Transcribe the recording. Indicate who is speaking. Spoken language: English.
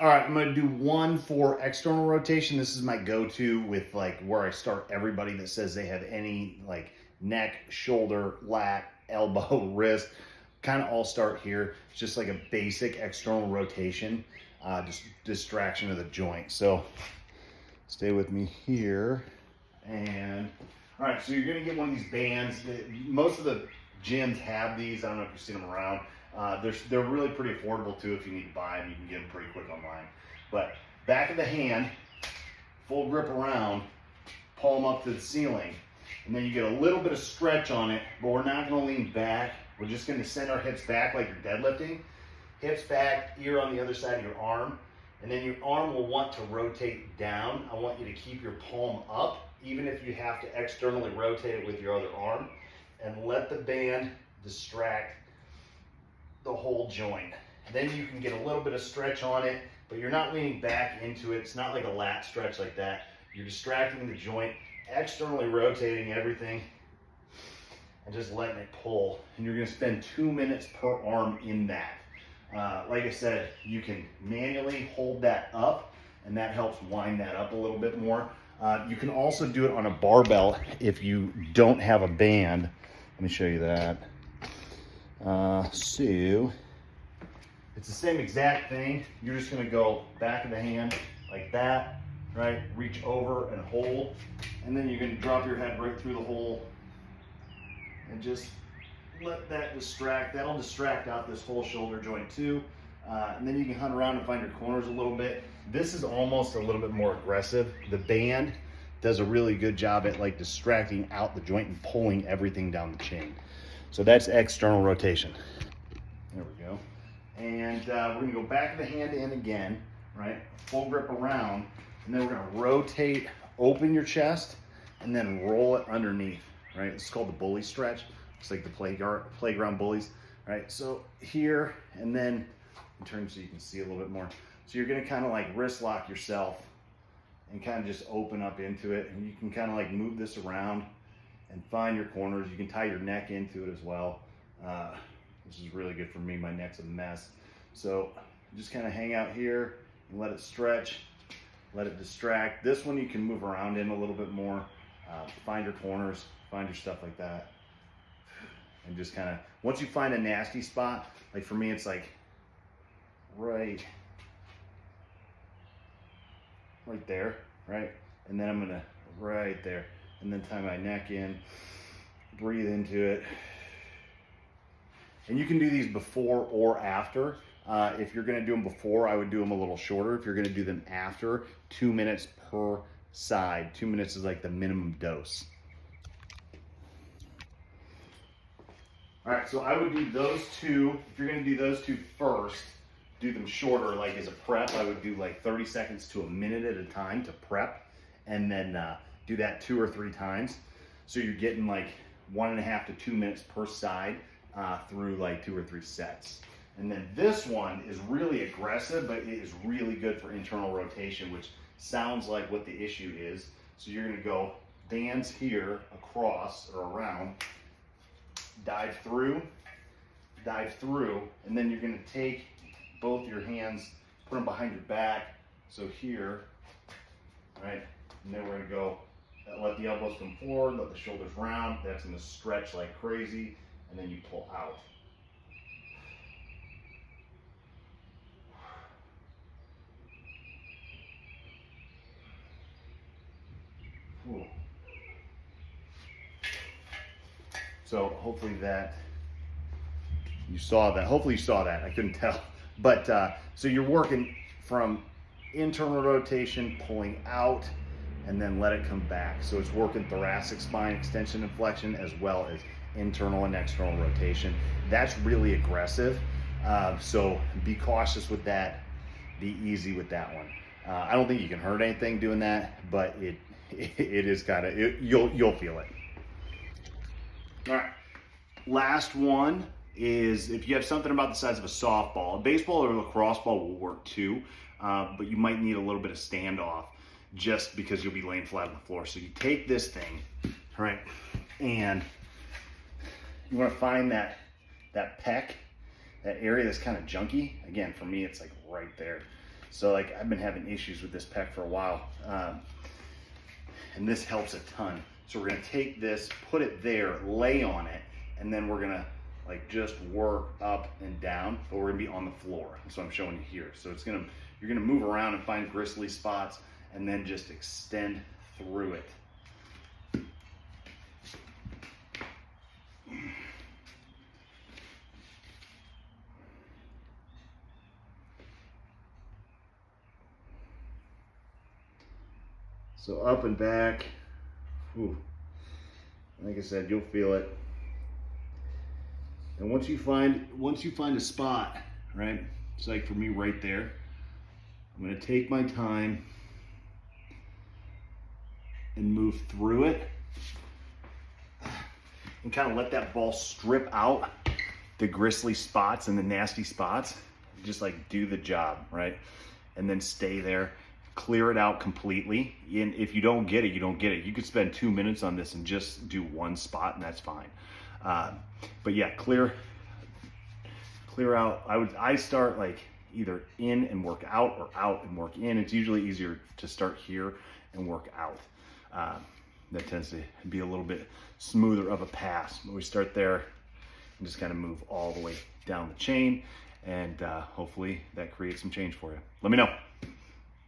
Speaker 1: All right, I'm gonna do one for external rotation. This is my go-to with like where I start everybody that says they have any like neck, shoulder, lat, elbow, wrist, kind of all start here. It's just like a basic external rotation, just distraction of the joint. So stay with me here. And all right, so you're gonna get one of these bands. Most of the gyms have these. I don't know if you've seen them around. They're really pretty affordable too. If you need to buy them, you can get them pretty quick online. But back of the hand, full grip around, palm up to the ceiling, and then you get a little bit of stretch on it, but we're not gonna lean back. We're just gonna send our hips back like you're deadlifting. Hips back, ear on the other side of your arm, and then your arm will want to rotate down. I want you to keep your palm up, even if you have to externally rotate it with your other arm, and let the band distract the whole joint. Then you can get a little bit of stretch on it, but you're not leaning back into it. It's not like a lat stretch like that. You're distracting the joint, externally rotating everything, and just letting it pull. And you're gonna spend 2 minutes per arm in that. Like I said, you can manually hold that up, and that helps wind that up a little bit more. You can also do it on a barbell if you don't have a band. Let me show you that. So it's the same exact thing. You're just gonna go back of the hand like that, right? Reach over and hold, and then you're gonna drop your head right through the hole and just let that distract. That'll distract out this whole shoulder joint too. And then you can hunt around and find your corners a little bit. This is almost a little bit more aggressive. The band does a really good job at like distracting out the joint and pulling everything down the chain. So that's external rotation. There we go. And we're gonna go back of the hand in again, right? Full grip around, and then we're gonna rotate, open your chest, and then roll it underneath, right? It's called the bully stretch. It's like the playground bullies, right? So here, and then in terms so you can see a little bit more. So you're gonna kind of like wrist lock yourself and kind of just open up into it. And you can kind of like move this around and find your corners. You can tie your neck into it as well. This is really good for me. My neck's a mess. So just kind of hang out here and let it stretch, let it distract. This one you can move around in a little bit more, find your corners, find your stuff like that. And just kind of, once you find a nasty spot, like for me, it's like right there, right? And then I'm gonna right there, and then tie my neck in, breathe into it. And you can do these before or after. If you're gonna do them before, I would do them a little shorter. If you're gonna do them after, 2 minutes per side. 2 minutes is like the minimum dose. All right, so I would do those two. If you're gonna do those two first, do them shorter, like as a prep. I would do like 30 seconds to a minute at a time to prep, and then do that 2 or 3 times. So you're getting like 1.5 to 2 minutes per side through like 2 or 3 sets. And then this one is really aggressive, but it is really good for internal rotation, which sounds like what the issue is. So you're gonna go bands here, across or around, dive through, and then you're gonna take both your hands, put them behind your back. So here, right? And then we're gonna go, let the elbows come forward, let the shoulders round. That's gonna stretch like crazy, and then you pull out. Ooh. So hopefully that you saw that. Hopefully you saw that. I couldn't tell. But so you're working from internal rotation, pulling out, and then let it come back. So it's working thoracic spine extension and flexion as well as internal and external rotation. That's really aggressive. So be cautious with that. Be easy with that one. I don't think you can hurt anything doing that, but it is kind of, you'll feel it. All right, last one is if you have something about the size of a softball. A baseball or a lacrosse ball will work too, but you might need a little bit of standoff just because you'll be laying flat on the floor. So you take this thing, right, and you want to find that pec, that area that's kind of junky. Again, for me, it's like right there. So like I've been having issues with this pec for a while, and this helps a ton. So we're gonna take this, put it there, lay on it, and then we're gonna like just work up and down, but we're gonna be on the floor. That's what I'm showing you here. So you're gonna move around and find gristly spots and then just extend through it. So up and back, whew. Like I said, you'll feel it. And once you find a spot, right? It's like for me right there. I'm gonna take my time and move through it and kind of let that ball strip out the gristly spots and the nasty spots. Just like do the job, right? And then stay there, clear it out completely. And if you don't get it, you don't get it. You could spend 2 minutes on this and just do one spot and that's fine. But yeah, clear out. I start like either in and work out or out and work in. It's usually easier to start here and work out. That tends to be a little bit smoother of a pass. But we start there and just kind of move all the way down the chain, and hopefully that creates some change for you. Let me know.